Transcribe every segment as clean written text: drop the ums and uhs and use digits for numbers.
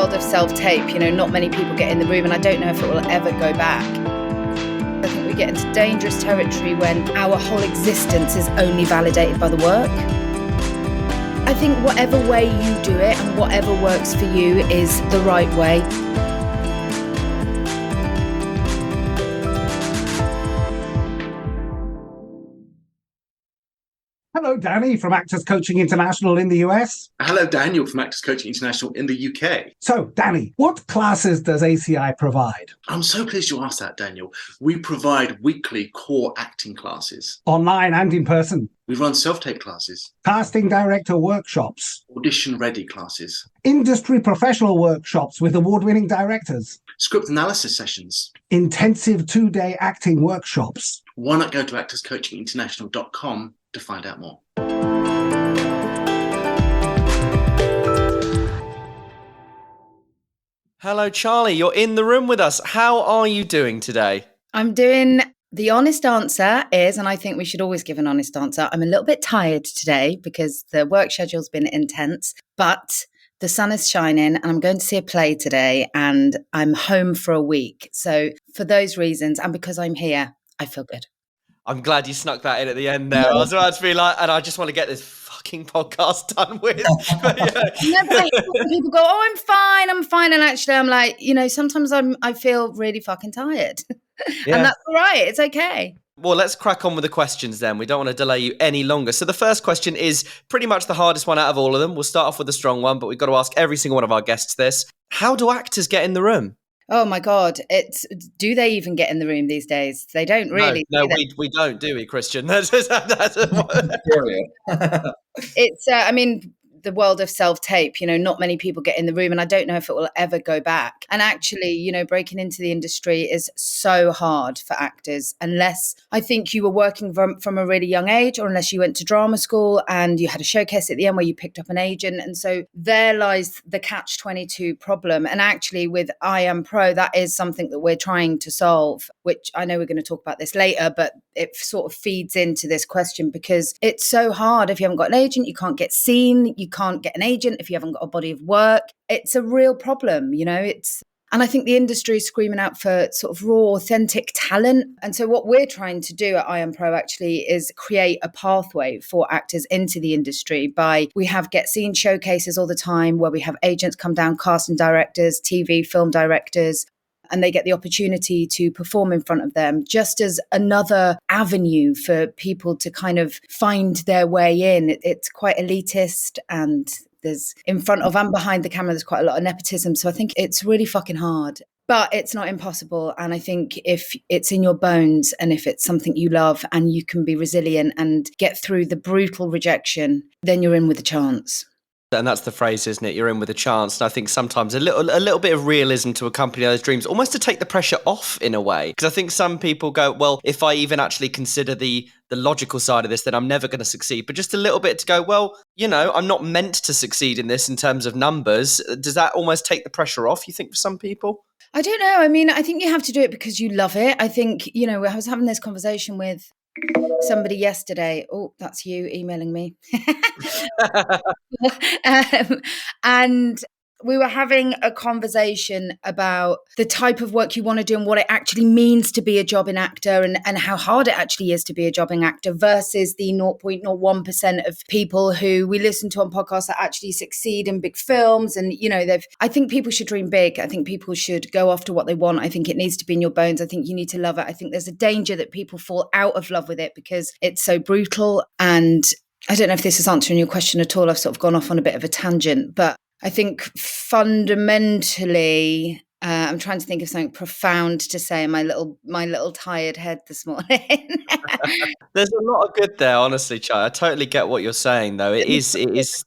world of self-tape, not many people get in the room, and I don't know if it will ever go back. I think we get into dangerous territory when our whole existence is only validated by the work. I think whatever way you do it and whatever works for you is the right way. Hello, Danny from Actors Coaching International in the US. Hello, Daniel from Actors Coaching International in the UK. So, Danny, what classes does ACI provide? I'm so pleased you asked that, Daniel. We provide weekly core acting classes. Online and in person? We run self-tape classes. Casting director workshops? Audition-ready classes. Industry professional workshops with award-winning directors? Script analysis sessions. Intensive 2-day acting workshops? Why not go to actorscoachinginternational.com to find out more. Hello, Charlie. You're in the room with us. How are you doing today? I'm doing, the honest answer is, and I think we should always give an honest answer, I'm a little bit tired today because the work schedule's been intense, but the sun is shining and I'm going to see a play today and I'm home for a week. So for those reasons, and because I'm here, I feel good. I'm glad you snuck that in at the end there. I was about to be like, and I just want to get this fucking podcast done with. But yeah. But people go, I'm fine. And actually I'm like, sometimes I feel really fucking tired. Yeah. And that's all right. It's okay. Well, let's crack on with the questions then. We don't want to delay you any longer. So the first question is pretty much the hardest one out of all of them. We'll start off with a strong one, but we've got to ask every single one of our guests this. How do actors get in the room? Oh my God. Do they even get in the room these days? They don't really. No, we don't, do we, Christian? It's, the world of self-tape, not many people get in the room, and I don't know if it will ever go back. And actually, breaking into the industry is so hard for actors unless I think you were working from a really young age, or unless you went to drama school and you had a showcase at the end where you picked up an agent. And so there lies the catch-22 problem. And actually with IAMPRO, that is something that we're trying to solve, which I know we're going to talk about this later, but it sort of feeds into this question because it's so hard. If you haven't got an agent, you can't get seen, you can't get an agent if you haven't got a body of work. It's a real problem, and I think the industry is screaming out for sort of raw, authentic talent. And so what we're trying to do at IAMPRO actually is create a pathway for actors into the industry we have Get Seen showcases all the time where we have agents come down, casting directors, TV, film directors, and they get the opportunity to perform in front of them just as another avenue for people to kind of find their way in. It's quite elitist, and there's in front of and behind the camera, there's quite a lot of nepotism. So I think it's really fucking hard, but it's not impossible. And I think if it's in your bones and if it's something you love and you can be resilient and get through the brutal rejection, then you're in with a chance. And that's the phrase, isn't it? You're in with a chance. And I think sometimes a little bit of realism to accompany those dreams, almost to take the pressure off in a way. Because I think some people go, well, if I even actually consider the logical side of this, then I'm never going to succeed. But just a little bit to go, well, I'm not meant to succeed in this in terms of numbers. Does that almost take the pressure off, you think, for some people? I don't know. I think you have to do it because you love it. I think, I was having this conversation with somebody yesterday. Oh, that's you emailing me. And we were having a conversation about the type of work you want to do and what it actually means to be a jobbing actor and how hard it actually is to be a jobbing actor versus the 0.01% of people who we listen to on podcasts that actually succeed in big films. And, I think people should dream big. I think people should go after what they want. I think it needs to be in your bones. I think you need to love it. I think there's a danger that people fall out of love with it because it's so brutal. And I don't know if this is answering your question at all. I've sort of gone off on a bit of a tangent, but I think fundamentally, I'm trying to think of something profound to say in my little tired head this morning. There's a lot of good there, honestly, Charlie. I totally get what you're saying, though. It is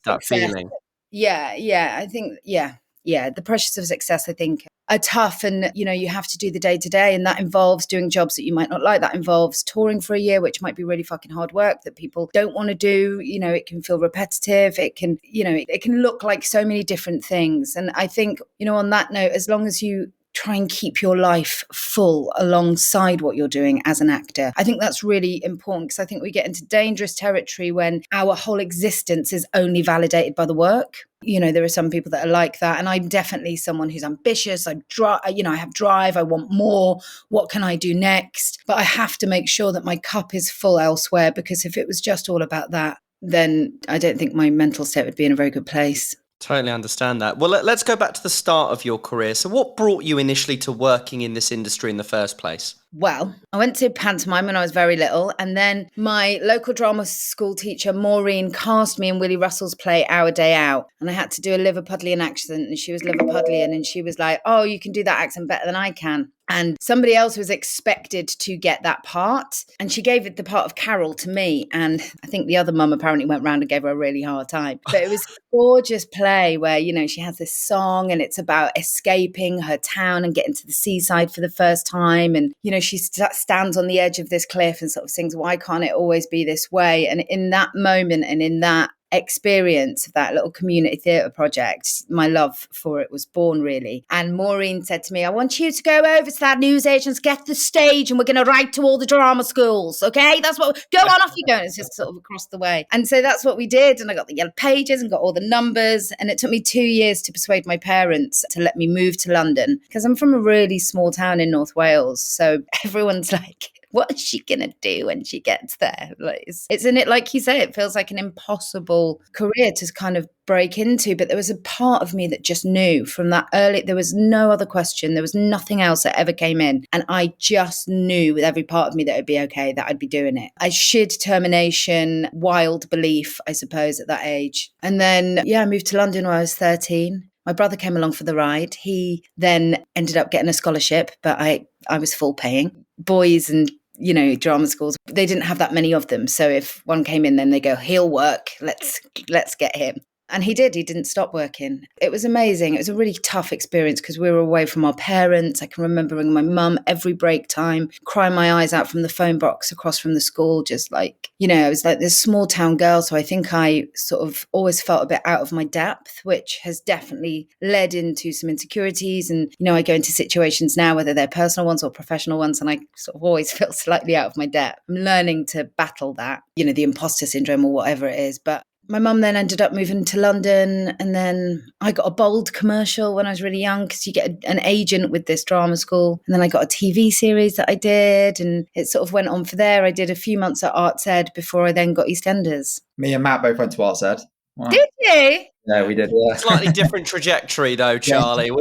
that feeling. Yeah. I think, the pressures of success, I think, are tough. And, you have to do the day to day. And that involves doing jobs that you might not like. That involves touring for a year, which might be really fucking hard work that people don't want to do. It can feel repetitive. It can, it can look like so many different things. And I think, on that note, as long as you try and keep your life full alongside what you're doing as an actor. I think that's really important because I think we get into dangerous territory when our whole existence is only validated by the work. You know, there are some people that are like that. And I'm definitely someone who's ambitious. I have drive. I want more. What can I do next? But I have to make sure that my cup is full elsewhere, because if it was just all about that, then I don't think my mental state would be in a very good place. Totally understand that. Well, let's go back to the start of your career. So what brought you initially to working in this industry in the first place? Well, I went to pantomime when I was very little, and then my local drama school teacher, Maureen, cast me in Willie Russell's play Our Day Out, and I had to do a Liverpudlian accent, and she was Liverpudlian, and she was like, oh, you can do that accent better than I can. And somebody else was expected to get that part, and she gave it the part of Carol to me, and I think the other mum apparently went round and gave her a really hard time. But it was a gorgeous play where, you know, she has this song and it's about escaping her town and getting to the seaside for the first time, and, you know, she stands on the edge of this cliff and sort of sings, why can't it always be this way? And in that moment and in that experience of that little community theatre project, my love for it was born, really. And Maureen said to me, I want you to go over to that newsagent's, get the stage, and we're going to write to all the drama schools, okay? That's what, go on, off you go. It's just sort of across the way. And so that's what we did, and I got the yellow pages and got all the numbers, and it took me 2 years to persuade my parents to let me move to London, because I'm from a really small town in North Wales, so everyone's like, what is she going to do when she gets there? Like, it's in it, like you say, it feels like an impossible career to kind of break into. But there was a part of me that just knew from that early, there was no other question. There was nothing else that ever came in. And I just knew with every part of me that it'd be okay, that I'd be doing it. I sheer determination, wild belief, I suppose, at that age. And then, I moved to London when I was 13. My brother came along for the ride. He then ended up getting a scholarship, but I was full paying. Boys and, you know, drama schools, they didn't have that many of them. So if one came in, then they go, he'll work. Let's get him. And he did. He didn't stop working. It was amazing. It was a really tough experience because we were away from our parents. I can remember ringing my mum every break time, crying my eyes out from the phone box across from the school, just like, you know, I was like this small town girl. So I think I sort of always felt a bit out of my depth, which has definitely led into some insecurities. And, you know, I go into situations now, whether they're personal ones or professional ones, and I sort of always feel slightly out of my depth. I'm learning to battle that, you know, the imposter syndrome or whatever it is. But my mum then ended up moving to London, and then I got a Bold commercial when I was really young, because you get an agent with this drama school. And then I got a TV series that I did, and it sort of went on for there. I did a few months at Arts Ed before I then got Eastenders. Me and Matt both went to Arts Ed. Wow. Did you? Yeah, we did. Yeah. Slightly different trajectory though, Charlie.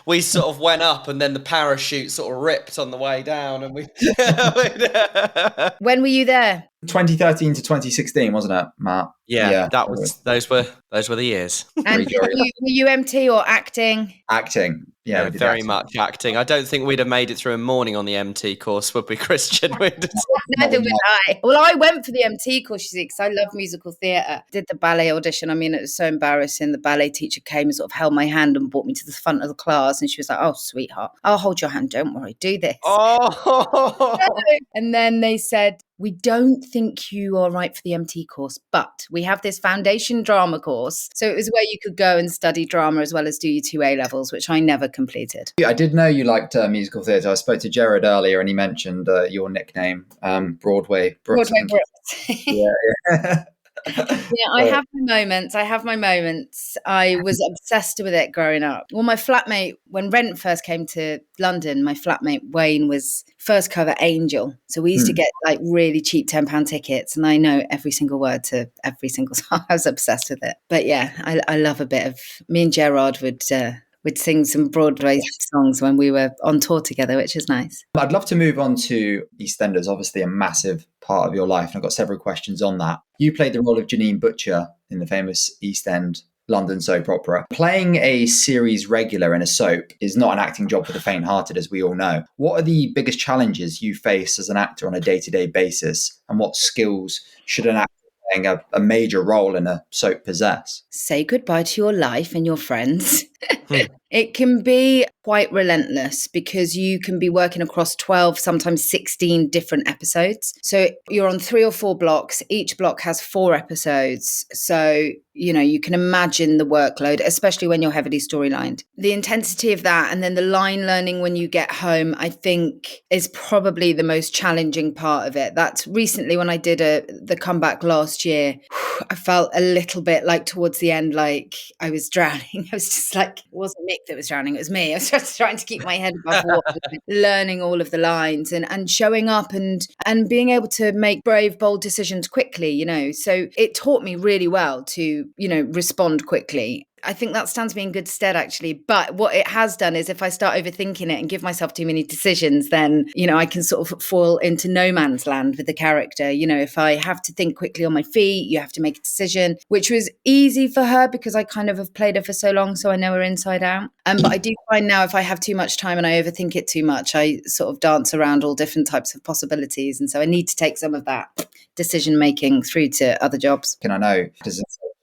We sort of went up and then the parachute sort of ripped on the way down, and we. When were you there? 2013 to 2016, wasn't it, Matt? Yeah, that was those were the years. And were you MT or acting? Acting. Yeah, no, very much acting. I don't think we'd have made it through a morning on the MT course, would we, Christian? Neither would I. Well, I went for the MT course, you see, because I love musical theatre. Did the ballet audition. I mean, it was so embarrassing. The ballet teacher came and sort of held my hand and brought me to the front of the class, and she was like, oh, sweetheart, I'll hold your hand. Don't worry, do this. Oh. And then they said, we don't think you are right for the MT course, but we have this foundation drama course. So it was where you could go and study drama as well as do your 2 A levels, which I never completed. I did know you liked musical theatre. I spoke to Jared earlier and he mentioned your nickname, Broadway Brooks. Broadway Brooks. Yeah. Yeah, I have my moments. I was obsessed with it growing up. Well, my flatmate, when Rent first came to London, my flatmate Wayne was first cover Angel. So we used to get like really cheap £10 tickets, and I know every single word to every single song. I was obsessed with it. But yeah, I love a bit of, me and Gerard would sing some Broadway songs when we were on tour together, which is nice. I'd love to move on to EastEnders, obviously a massive part of your life. And I've got several questions on that. You played the role of Janine Butcher in the famous East End London soap opera. Playing a series regular in a soap is not an acting job for the faint-hearted, as we all know. What are the biggest challenges you face as an actor on a day-to-day basis? And what skills should an actor playing a major role in a soap possess? Say goodbye to your life and your friends It can be quite relentless because you can be working across 12, sometimes 16 different episodes. So you're on 3 or 4 blocks. Each block has 4 episodes. So, you can imagine the workload, especially when you're heavily storylined. The intensity of that and then the line learning when you get home, I think is probably the most challenging part of it. That's recently when I did the comeback last year, I felt a little bit like towards the end, like I was drowning. I was just like, it wasn't Mick that was drowning, it was me. I was just trying to keep my head above water, learning all of the lines and showing up and being able to make brave, bold decisions quickly, So it taught me really well to, respond quickly. I think that stands me in good stead, actually. But what it has done is if I start overthinking it and give myself too many decisions, then, I can sort of fall into no man's land with the character. If I have to think quickly on my feet, you have to make a decision, which was easy for her because I kind of have played her for so long, so I know her inside out. But I do find now if I have too much time and I overthink it too much, I sort of dance around all different types of possibilities. And so I need to take some of that decision making through to other jobs. And I know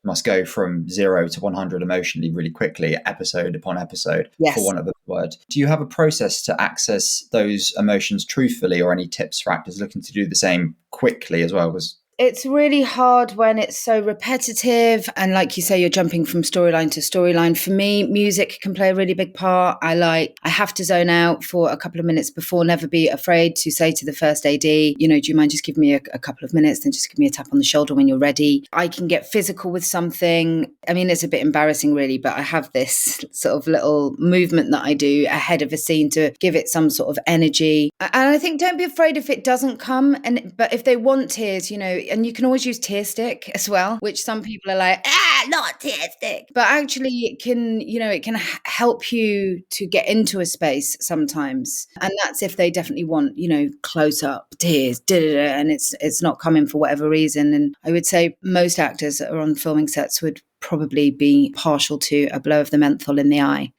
must go from 0 to 100 emotionally really quickly, episode upon episode, yes, for want of a word. Do you have a process to access those emotions truthfully, or any tips for actors looking to do the same quickly as well? Because it's really hard when it's so repetitive and like you say, you're jumping from storyline to storyline. For me, music can play a really big part. I have to zone out for a couple of minutes before, never be afraid to say to the first AD, do you mind just giving me a couple of minutes, then just give me a tap on the shoulder when you're ready. I can get physical with something. I mean, it's a bit embarrassing really, but I have this sort of little movement that I do ahead of a scene to give it some sort of energy. And I think don't be afraid if it doesn't come. But if they want tears, and you can always use tear stick as well, which some people are like, not tear stick. But actually it can, it can help you to get into a space sometimes. And that's if they definitely want, close up tears, and it's not coming for whatever reason. And I would say most actors that are on filming sets would probably be partial to a blow of the menthol in the eye.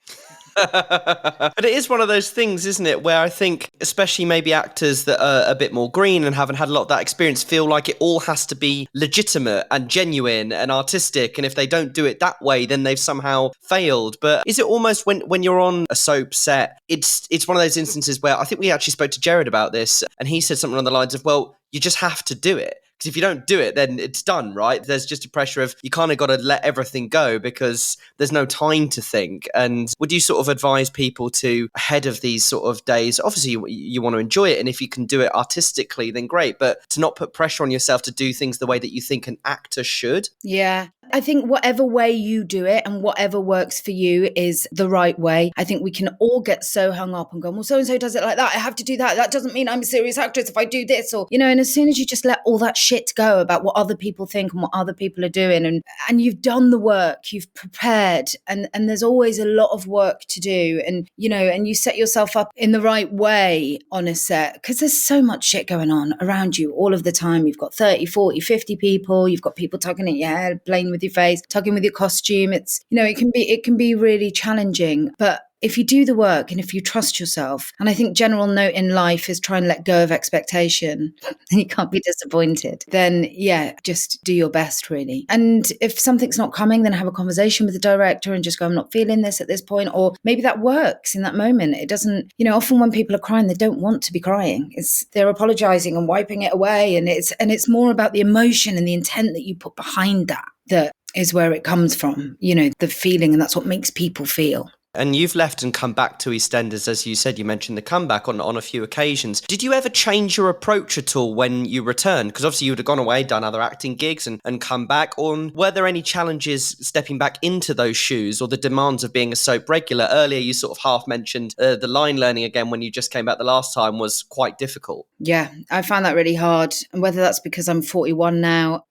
But it is one of those things, isn't it, where I think especially maybe actors that are a bit more green and haven't had a lot of that experience feel like it all has to be legitimate and genuine and artistic, and if they don't do it that way then they've somehow failed. But is it almost when you're on a soap set, it's one of those instances where I think we actually spoke to Jared about this and he said something on the lines of, well, you just have to do it. Because if you don't do it, then it's done, right? There's just a pressure of you kind of got to let everything go because there's no time to think. And would you sort of advise people to, ahead of these sort of days, obviously you want to enjoy it, and if you can do it artistically, then great, but to not put pressure on yourself to do things the way that you think an actor should? Yeah. I think whatever way you do it and whatever works for you is the right way. I think we can all get so hung up and go, well, so-and-so does it like that, I have to do that. That doesn't mean I'm a serious actress if I do this. Or, and as soon as you just let all that shit go about what other people think and what other people are doing and you've done the work, you've prepared and there's always a lot of work to do. And, and you set yourself up in the right way on a set because there's so much shit going on around you all of the time. You've got 30, 40, 50 people. You've got people tugging at your hair, playing with your face, tugging with your costume. It's, it can be really challenging, but if you do the work and if you trust yourself, and I think general note in life is try and let go of expectation and you can't be disappointed, then just do your best really. And if something's not coming, then have a conversation with the director and just go, I'm not feeling this at this point. Or maybe that works in that moment. It doesn't, often when people are crying, they don't want to be crying. They're apologizing and wiping it away. And it's more about the emotion and the intent that you put behind that is where it comes from, the feeling, and that's what makes people feel. And you've left and come back to EastEnders, as you said, you mentioned the comeback on a few occasions. Did you ever change your approach at all when you returned? Because obviously you would have gone away, done other acting gigs and come back. Or were there any challenges stepping back into those shoes or the demands of being a soap regular? Earlier you sort of half mentioned the line learning again when you just came back the last time was quite difficult. Yeah, I found that really hard. And whether that's because I'm 41 now...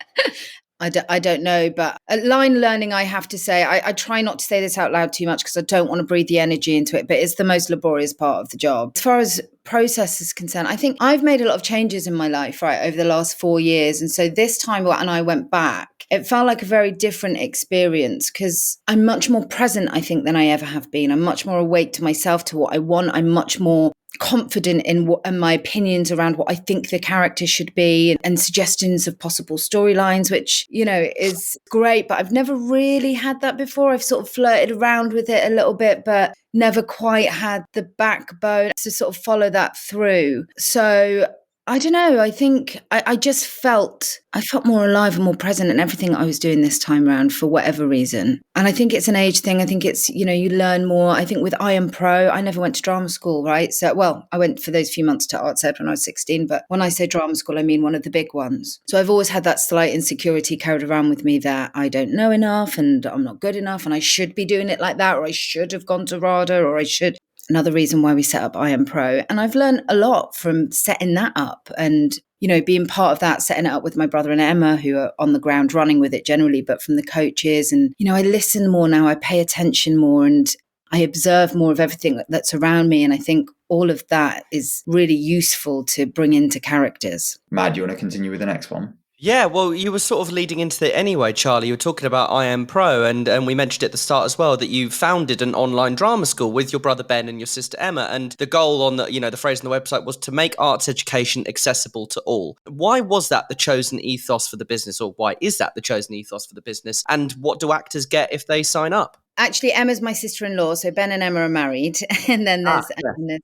I don't know, but at line learning, I have to say, I try not to say this out loud too much because I don't want to breathe the energy into it, but it's the most laborious part of the job. As far as process is concerned, I think I've made a lot of changes in my life, right, over the last 4 years. And so this time when I went back, it felt like a very different experience because I'm much more present, I think, than I ever have been. I'm much more awake to myself, to what I want. I'm much more confident in what and my opinions around what I think the character should be, and suggestions of possible storylines, which, you know, is great. But I've never really had that before. I've sort of flirted around with it a little bit, but never quite had the backbone to sort of follow that through. So I don't know. I think I just felt more alive and more present in everything I was doing this time around for whatever reason. And I think it's an age thing. I think it's, you know, you learn more. I think with IAMPRO, I never went to drama school, right? So, well, I went for those few months to Arts Ed when I was 16. But when I say drama school, I mean one of the big ones. So I've always had that slight insecurity carried around with me that I don't know enough and I'm not good enough and I should be doing it like that, or I should have gone to RADA, or I should. Another reason why we set up IAMPRO. And I've learned a lot from setting that up and, you know, being part of that, setting it up with my brother and Emma, who are on the ground running with it generally, but from the coaches. And, you know, I listen more now, I pay attention more, and I observe more of everything that's around me. And I think all of that is really useful to bring into characters. Mad, do you want to continue with the next one? Yeah, well, you were sort of leading into it anyway, Charlie. You were talking about IAMPRO, and we mentioned at the start as well that you founded an online drama school with your brother Ben and your sister Emma. And the goal on the, you know, the phrase on the website was to make arts education accessible to all. Why was that the chosen ethos for the business, or why is that the chosen ethos for the business? And what do actors get if they sign up? Actually, Emma's my sister-in-law, so Ben and Emma are married, and then there's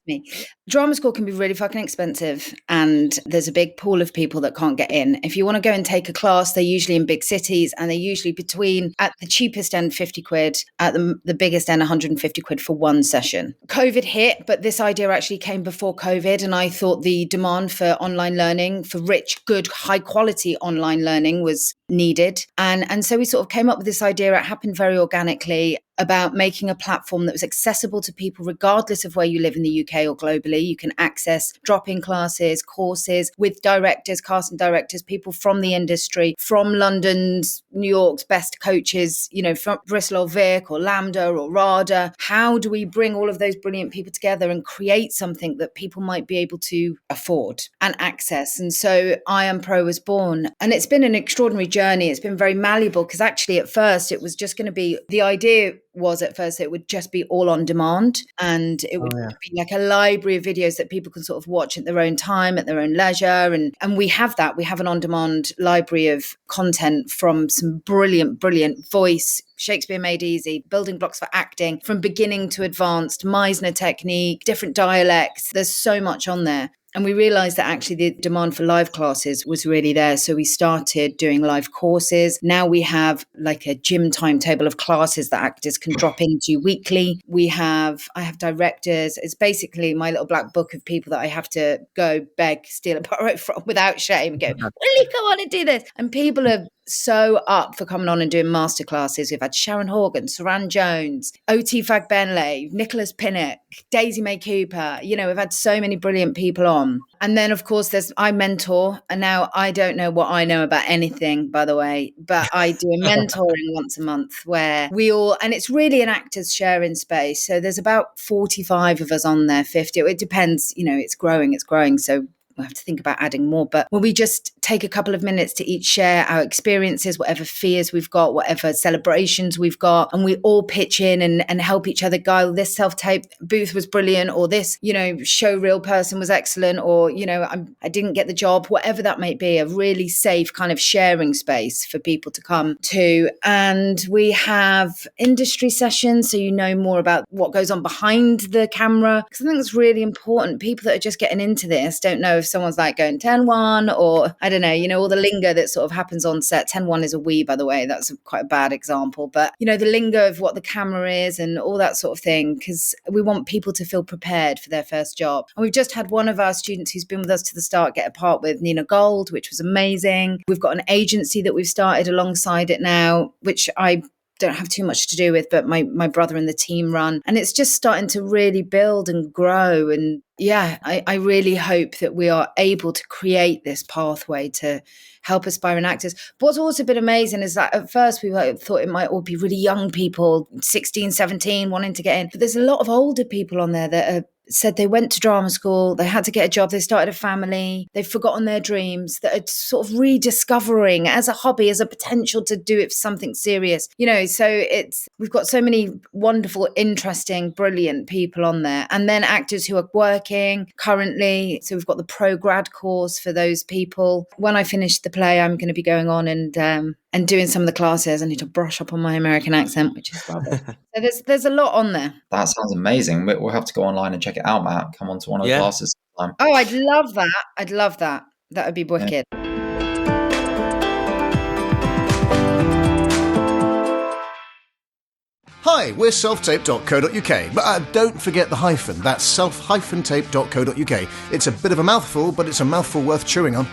me. Drama school can be really fucking expensive, and there's a big pool of people that can't get in. If you want to go and take a class, they're usually in big cities, and they're usually between, at the cheapest end, 50 quid, at the biggest end, 150 quid for one session. COVID hit, but this idea actually came before COVID, and I thought the demand for online learning, for rich, good, high-quality online learning was needed. And so we sort of came up with this idea. It happened very organically, about making a platform that was accessible to people regardless of where you live in the UK or globally. You can access drop-in classes, courses with directors, casting directors, people from the industry, from London's, New York's best coaches, you know, from Bristol or Vic or Lambda or RADA. How do we bring all of those brilliant people together and create something that people might be able to afford and access? And so IAMPRO was born, and it's been an extraordinary journey. It's been very malleable, because actually at first it was just going to be, the idea was at first it would just be all on demand, and it would be like a library of videos that people can sort of watch at their own time, at their own leisure. And we have that. We have an on-demand library of content from some brilliant voice, Shakespeare Made Easy, building blocks for acting, from beginning to advanced, Meisner technique, different dialects. There's so much on there. And we realized that actually the demand for live classes was really there. So we started doing live courses. Now we have like a gym timetable of classes that actors can drop into weekly. I have directors. It's basically my little black book of people that I have to go beg, steal and borrow from without shame. Go, will you come on and do this? And people are so up for coming on and doing masterclasses. We've had Sharon Horgan, Saran Jones, O.T. Fagbenle, Nicholas Pinnock, Daisy May Cooper. You know, we've had so many brilliant people on. And then, of course, I mentor. And now I don't know what I know about anything, by the way, but I do a mentoring once a month where we all, and it's really an actors sharing space. So there's about 45 of us on there, 50. It depends, you know, it's growing. So we'll have to think about adding more, but when we just take a couple of minutes to each share our experiences, whatever fears we've got, whatever celebrations we've got, and we all pitch in and help each other go, this self-tape booth was brilliant, or this, you know, show reel person was excellent, or, you know, I didn't get the job, whatever that might be, a really safe kind of sharing space for people to come to. And we have industry sessions, so you know more about what goes on behind the camera, because I think it's really important. People that are just getting into this don't know if someone's like going 10-1, or I don't know, you know, all the lingo that sort of happens on set. 10-1 is a we, by the way. That's quite a bad example. But, you know, the lingo of what the camera is and all that sort of thing, because we want people to feel prepared for their first job. And we've just had one of our students who's been with us to the start get a part with Nina Gold, which was amazing. We've got an agency that we've started alongside it now, which I don't have too much to do with, but my brother and the team run. And it's just starting to really build and grow. And yeah, I really hope that we are able to create this pathway to help aspiring actors. But what's also been amazing is that at first we thought it might all be really young people, 16, 17, wanting to get in. But there's a lot of older people on there that are said they went to drama school, they had to get a job, they started a family, they've forgotten their dreams, that are sort of rediscovering as a hobby, as a potential to do it for something serious. You know, so we've got so many wonderful, interesting, brilliant people on there. And then actors who are working working currently. So we've got the pro grad course for those people. When I finish the play, I'm going to be going on and doing some of the classes. I need to brush up on my American accent, which is rubbish. So there's a lot on there. That sounds amazing. We'll have to go online and check it out, Matt. Come on to one of the classes sometime. Oh, I'd love that. That would be wicked. Yeah. Hi, we're selftape.co.uk, but don't forget the hyphen. That's self-tape.co.uk. It's a bit of a mouthful, but it's a mouthful worth chewing on.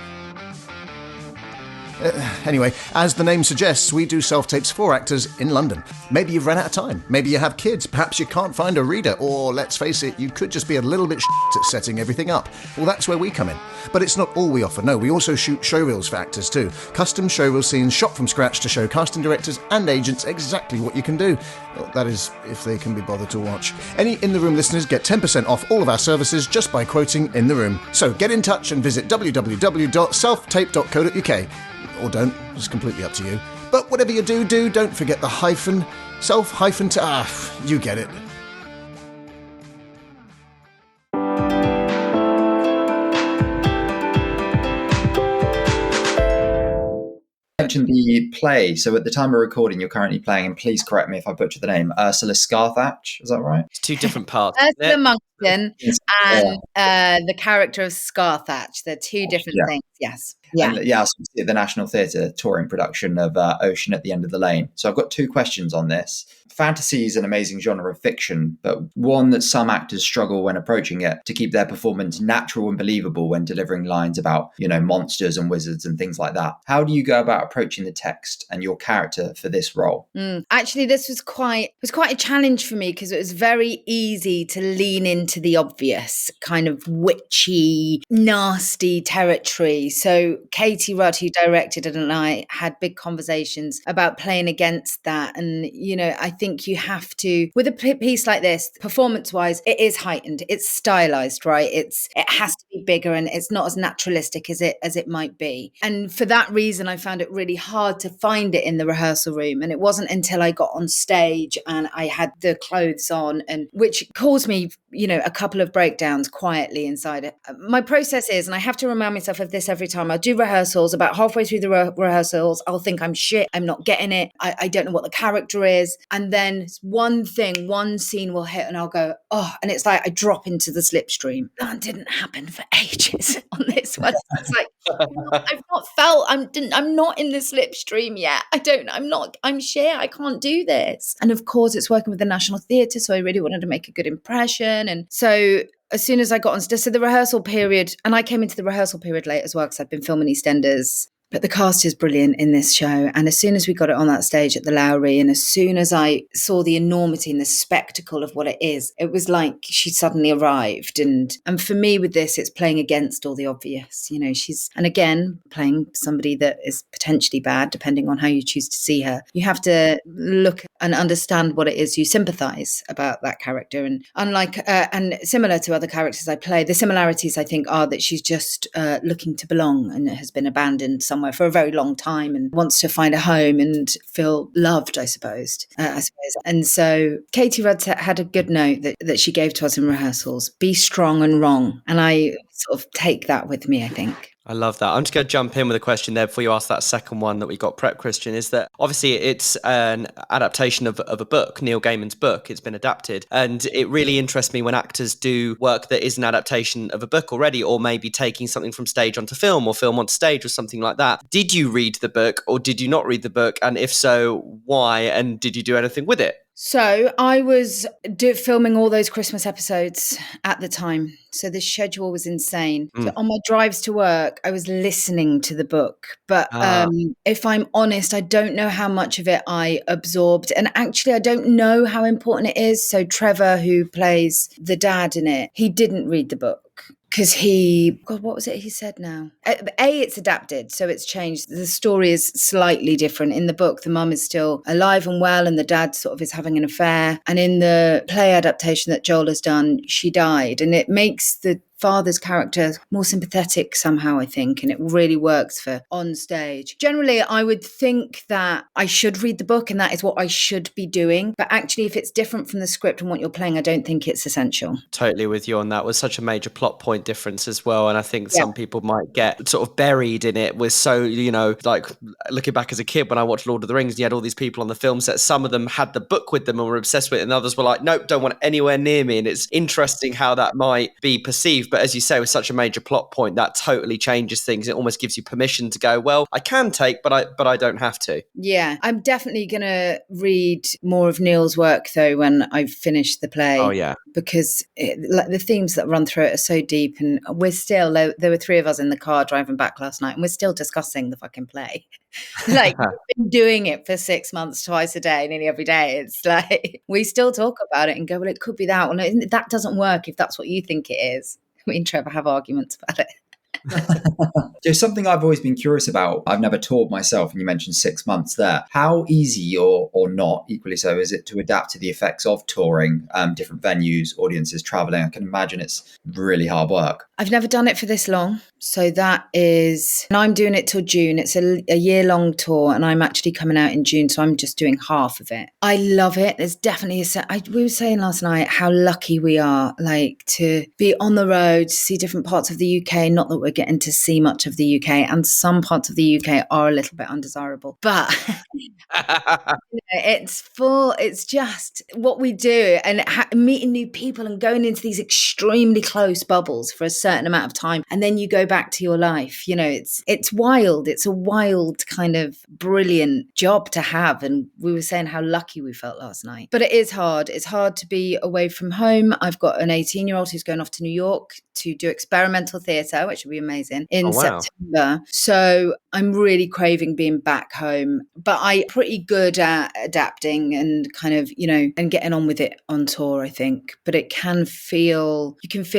Anyway, as the name suggests, we do self-tapes for actors in London. Maybe you've run out of time, maybe you have kids, perhaps you can't find a reader, or let's face it, you could just be a little bit at setting everything up. Well, that's where we come in. But it's not all we offer, no, we also shoot showreels for actors too. Custom showreel scenes shot from scratch to show casting directors and agents exactly what you can do. Well, that is, if they can be bothered to watch. Any In The Room listeners get 10% off all of our services just by quoting In The Room. So get in touch and visit www.selftape.co.uk. Or don't, it's completely up to you. But whatever you do, don't forget the hyphen, you get it. Mentioned the play. So at the time of recording, you're currently playing, and please correct me if I butcher the name, Ursula Skarthach. Is that right? It's two different parts. Ursula Monkton and the character of Skarthach. They're two different things. Yes. Yeah. And, I see at the National Theatre touring production of Ocean at the End of the Lane. So I've got two questions on this. Fantasy is an amazing genre of fiction, but one that some actors struggle when approaching it to keep their performance natural and believable when delivering lines about, monsters and wizards and things like that. How do you go about approaching the text and your character for this role? Actually, this was quite a challenge for me because it was very easy to lean into the obvious kind of witchy, nasty territory. So Katie Rudd, who directed it, and I had big conversations about playing against that. And, I think you have to, with a piece like this, performance-wise, it is heightened. It's stylized, right? It has to be bigger, and it's not as naturalistic as it might be. And for that reason, I found it really hard to find it in the rehearsal room. And it wasn't until I got on stage and I had the clothes on, and which caused me, a couple of breakdowns quietly inside it. My process is, and I have to remind myself of this every time I do rehearsals, about halfway through the rehearsals, I'll think I'm shit, I'm not getting it, I don't know what the character is. And then one scene will hit and I'll go, oh, and it's like I drop into the slipstream. That didn't happen for ages on this one. It's like, I've not felt, I'm not in the slipstream yet. I'm shit, I can't do this. And of course it's working with the National Theatre, so I really wanted to make a good impression. And so as soon as I got on, so the rehearsal period, and I came into the rehearsal period late as well because I'd been filming EastEnders. But the cast is brilliant in this show. And as soon as we got it on that stage at the Lowry, and as soon as I saw the enormity and the spectacle of what it is, it was like she suddenly arrived. And for me with this, it's playing against all the obvious. And again, playing somebody that is potentially bad, depending on how you choose to see her. You have to look and understand what it is you sympathize about that character. And unlike, and similar to other characters I play, the similarities I think are that she's just looking to belong and has been abandoned somewhere for a very long time and wants to find a home and feel loved, I suppose. And so Katie Rudd had a good note that she gave to us in rehearsals: be strong and wrong. And I sort of take that with me, I think. I love that. I'm just going to jump in with a question there before you ask that second one that we got prepped, Christian, is that obviously it's an adaptation of a book, Neil Gaiman's book. It's been adapted. And it really interests me when actors do work that is an adaptation of a book already, or maybe taking something from stage onto film or film on stage or something like that. Did you read the book or did you not read the book? And if so, why? And did you do anything with it? So I was filming all those Christmas episodes at the time. So the schedule was insane. So on my drives to work, I was listening to the book. But if I'm honest, I don't know how much of it I absorbed. And actually, I don't know how important it is. So Trevor, who plays the dad in it, he didn't read the book. Because what was it he said now? It's adapted, so it's changed. The story is slightly different. In the book, the mum is still alive and well, and the dad sort of is having an affair. And in the play adaptation that Joel has done, she died. And it makes the father's character more sympathetic somehow, I think, and it really works for on stage. Generally, I would think that I should read the book and that is what I should be doing. But actually, if it's different from the script and what you're playing, I don't think it's essential. Totally with you on that. Was such a major plot point difference as well. And I think some people might get sort of buried in it with like looking back as a kid when I watched Lord of the Rings, and you had all these people on the film set. Some of them had the book with them and were obsessed with it, and others were like, nope, don't want it anywhere near me. And it's interesting how that might be perceived. But as you say, with such a major plot point, that totally changes things. It almost gives you permission to go, well, I can take, but I don't have to. Yeah, I'm definitely going to read more of Neil's work, though, when I've finished the play. Oh, yeah. Because the themes that run through it are so deep. And we're still, there were 3 of us in the car driving back last night, and we're still discussing the fucking play. Like, we've been doing it for 6 months, twice a day, nearly every day. It's like, we still talk about it and go, well, it could be that. Well, no, that doesn't work if that's what you think it is. Me and Trevor have arguments about it. There's something I've always been curious about. I've never toured myself, and you mentioned 6 months there. How easy or not, equally so, is it to adapt to the effects of touring, different venues, audiences, traveling? I can imagine it's really hard work. I've never done it for this long. So and I'm doing it till June. It's a year-long tour, and I'm actually coming out in June, so I'm just doing half of it. I love it. There's definitely we were saying last night how lucky we are, like, to be on the road, to see different parts of the UK. Not that we're getting to see much of the UK, and some parts of the UK are a little bit undesirable, but it's just what we do, and meeting new people and going into these extremely close bubbles for a certain amount of time, and then you go back to your life. It's wild. It's a wild kind of brilliant job to have, and we were saying how lucky we felt last night. But it is hard. It's hard to be away from home. I've got an 18-year-old who's going off to New York to do experimental theatre, which will be amazing, in September. So I'm really craving being back home, but I'm pretty good at adapting and kind of, and getting on with it on tour, I think. But you can feel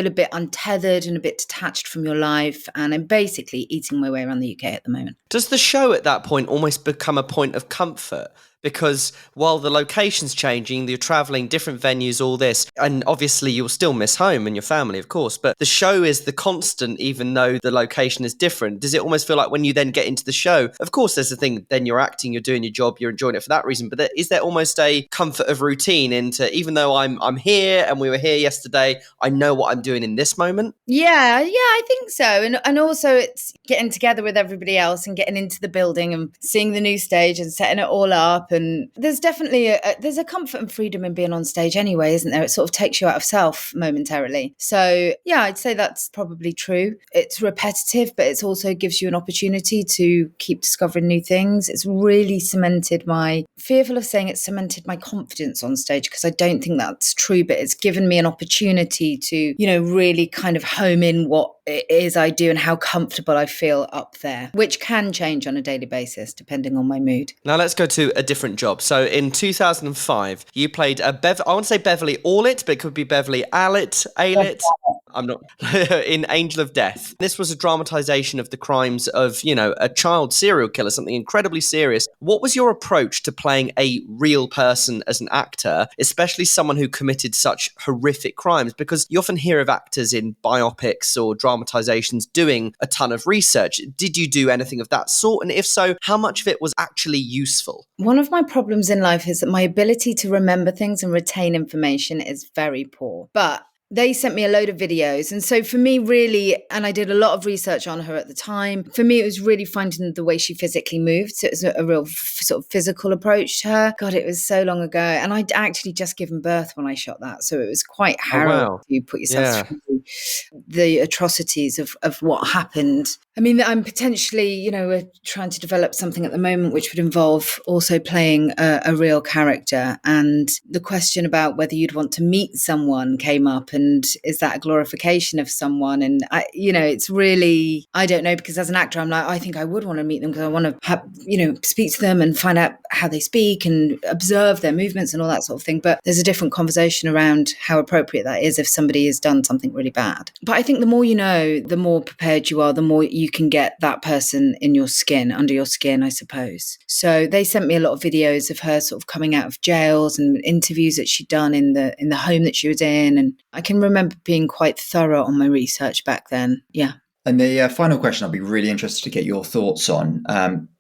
a bit untethered and a bit detached from your life. And I'm basically eating my way around the UK at the moment. Does the show at that point almost become a point of comfort? Because while the location's changing, you're traveling, different venues, all this, and obviously you'll still miss home and your family, of course, but the show is the constant, even though the location is different. Does it almost feel like when you then get into the show, of course there's the thing, then you're acting, you're doing your job, you're enjoying it for that reason, but is there almost a comfort of routine into, even though I'm here and we were here yesterday, I know what I'm doing in this moment? Yeah, I think so. And also it's getting together with everybody else and getting into the building and seeing the new stage and setting it all up. And there's definitely there's a comfort and freedom in being on stage anyway, isn't there? It sort of takes you out of self momentarily. So yeah, I'd say that's probably true. It's repetitive, but it also gives you an opportunity to keep discovering new things. It's really cemented fearful of saying it cemented my confidence on stage, because I don't think that's true, but it's given me an opportunity to, really kind of home in what it is I do and how comfortable I feel up there, which can change on a daily basis depending on my mood. Now let's go to a different job. So in 2005, you played I want to say Beverly Allitt, but it could be Beverly Alit. I'm not in Angel of Death. This was a dramatization of the crimes of, a child serial killer, something incredibly serious. What was your approach to playing a real person as an actor, especially someone who committed such horrific crimes? Because you often hear of actors in biopics or dramatizations doing a ton of research. Did you do anything of that sort? And if so, how much of it was actually useful? One of my problems in life is that my ability to remember things and retain information is very poor. But they sent me a load of videos. And so for me, really, and I did a lot of research on her at the time, for me, it was really finding the way she physically moved. So it was a real sort of physical approach to her. God, it was so long ago. And I'd actually just given birth when I shot that. So it was quite harrowing to put yourself through the atrocities of what happened. I mean, I'm potentially, we're trying to develop something at the moment which would involve also playing a real character. And the question about whether you'd want to meet someone came up. And is that a glorification of someone? And it's really, I don't know, because as an actor, I'm like, I think I would want to meet them because I want to speak to them and find out how they speak and observe their movements and all that sort of thing. But there's a different conversation around how appropriate that is if somebody has done something really bad. But I think the more you know, the more prepared you are, the more you can get that person in your skin, under your skin, I suppose. So they sent me a lot of videos of her sort of coming out of jails and interviews that she'd done in the home that she was in. And I can remember being quite thorough on my research back then. Yeah. And the final question, I'll be really interested to get your thoughts on.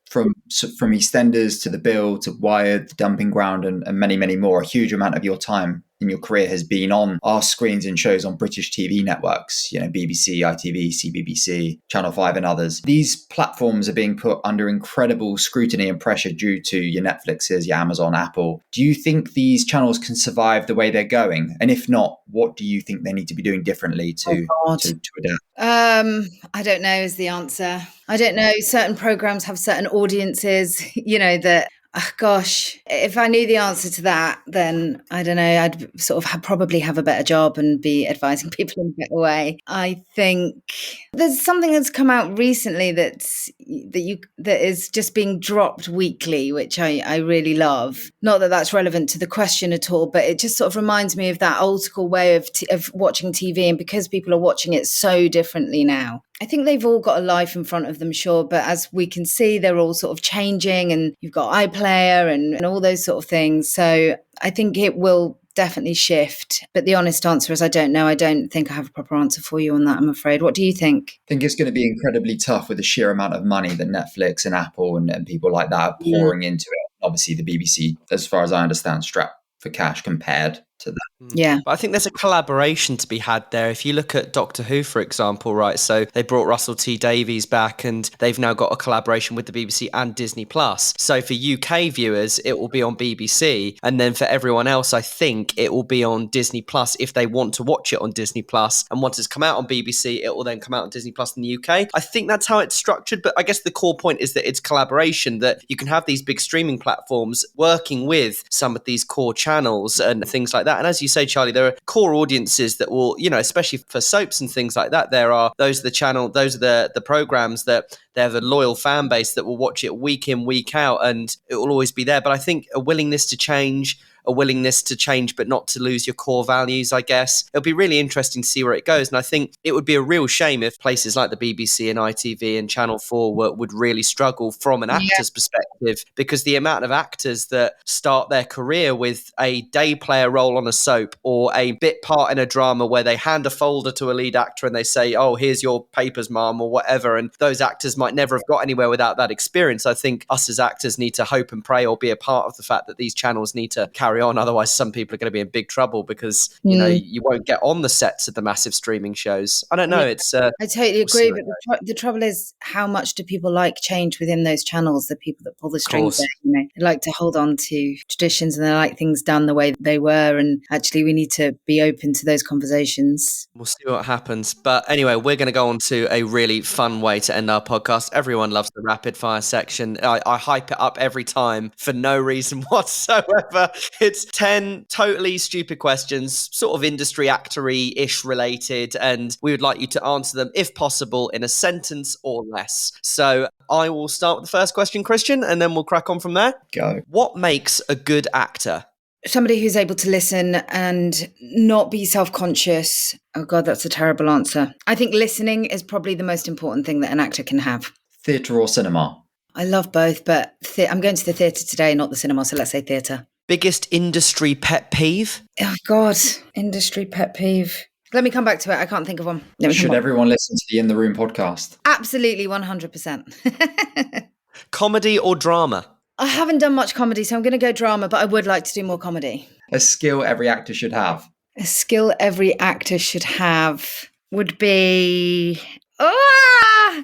From EastEnders to The Bill to Wired, The Dumping Ground, and many, many more. A huge amount of your time in your career has been on our screens and shows on British TV networks, BBC, ITV, CBBC, Channel 5 and others. These platforms are being put under incredible scrutiny and pressure due to your Netflixes, your Amazon, Apple. Do you think these channels can survive the way they're going? And if not, what do you think they need to be doing differently to adapt? I don't know is the answer. I don't know. Certain programs have certain audiences, that, gosh, if I knew the answer to that, then I don't know, I'd sort of probably have a better job and be advising people in a better way. I think there's something that's come out recently that is just being dropped weekly, which I really love. Not that that's relevant to the question at all, but it just sort of reminds me of that old school way of watching TV. And because people are watching it so differently now, I think they've all got a life in front of them, sure. But as we can see, they're all sort of changing, and you've got iPlayer and all those sort of things. So I think it will definitely shift. But the honest answer is I don't know. I don't think I have a proper answer for you on that, I'm afraid. What do you think? I think it's going to be incredibly tough with the sheer amount of money that Netflix and Apple and people like that are pouring into it. Obviously, the BBC, as far as I understand, strapped for cash compared to that. Yeah. But I think there's a collaboration to be had there. If you look at Doctor Who, for example, right? So they brought Russell T Davies back, and they've now got a collaboration with the BBC and Disney Plus. So for UK viewers, it will be on BBC. And then for everyone else, I think it will be on Disney Plus if they want to watch it on Disney Plus. And once it's come out on BBC, it will then come out on Disney Plus in the UK. I think that's how it's structured. But I guess the core point is that it's collaboration, that you can have these big streaming platforms working with some of these core channels and things like that. And as you say, Charlie, there are core audiences that will, especially for soaps and things like that, those are the programs that they're the loyal fan base that will watch it week in, week out, and it will always be there. But I think a willingness to change but not to lose your core values, I guess. It'll be really interesting to see where it goes. And I think it would be a real shame if places like the BBC and ITV and Channel 4 would really struggle from an actor's perspective, because the amount of actors that start their career with a day player role on a soap or a bit part in a drama where they hand a folder to a lead actor and they say, oh, here's your papers, ma'am, or whatever. And those actors might never have got anywhere without that experience. I think us as actors need to hope and pray or be a part of the fact that these channels need to carry on. Otherwise, some people are going to be in big trouble because, you won't get on the sets of the massive streaming shows. I don't know. I totally agree. But the trouble is, how much do people like change within those channels? The people that pull the strings there, they like to hold on to traditions and they like things done the way they were. And actually, we need to be open to those conversations. We'll see what happens. But anyway, we're going to go on to a really fun way to end our podcast. Everyone loves the rapid fire section. I hype it up every time for no reason whatsoever. It's 10 totally stupid questions, sort of industry actory-ish related, and we would like you to answer them, if possible, in a sentence or less. So I will start with the first question, Christian, and then we'll crack on from there. Go. What makes a good actor? Somebody who's able to listen and not be self-conscious. Oh God, that's a terrible answer. I think listening is probably the most important thing that an actor can have. Theatre or cinema? I love both, but I'm going to the theatre today, not the cinema, so let's say theatre. Biggest industry pet peeve? Oh God, industry pet peeve. Let me come back to it. I can't think of one. Should everyone listen to the In the Room podcast? Absolutely, 100%. Comedy or drama? I haven't done much comedy, so I'm going to go drama, but I would like to do more comedy. A skill every actor should have? A skill every actor should have would be...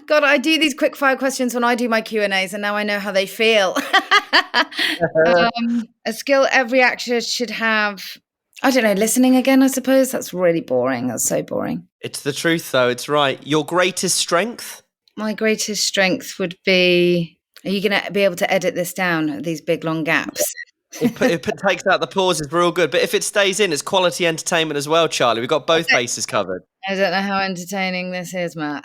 God, I do these quick fire questions when I do my Q&As, and now I know how they feel. A skill every actor should have... I don't know, listening again, I suppose. That's really boring. That's so boring. It's the truth, though. It's right. Your greatest strength? My greatest strength would be... Are you going to be able to edit this down, these big, long gaps? It takes out the pauses. We're all good. But if it stays in, it's quality entertainment as well, Charlie. We've got both bases covered. I don't know how entertaining this is, Matt.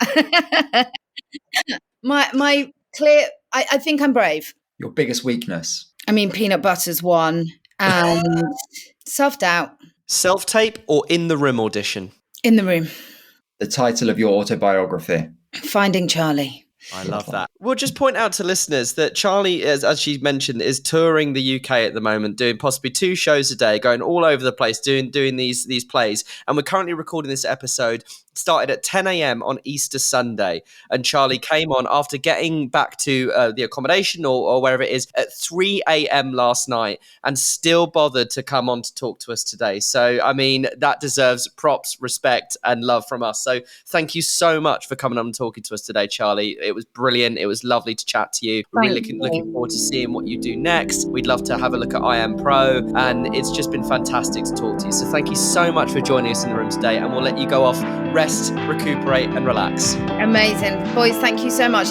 my clear... I think I'm brave. Your biggest weakness? I mean, peanut butter's one. And self-doubt. Self-tape or in the room audition? In the room. The title of your autobiography? Finding Charlie. I love that. We'll just point out to listeners that Charlie, as she mentioned, is touring the UK at the moment, doing possibly 2 shows a day, going all over the place, doing these plays. And we're currently recording this episode. Started at 10 a.m. on Easter Sunday. And Charlie came on after getting back to the accommodation or wherever it is at 3 a.m. last night and still bothered to come on to talk to us today. So, I mean, that deserves props, respect and love from us. So thank you so much for coming on and talking to us today, Charlie. It was brilliant. It was lovely to chat to you. We're really looking forward to seeing what you do next. We'd love to have a look at IAMPRO, and it's just been fantastic to talk to you. So thank you so much for joining us in the room today, and we'll let you go off, rest, recuperate and relax. Amazing. Boys, thank you so much.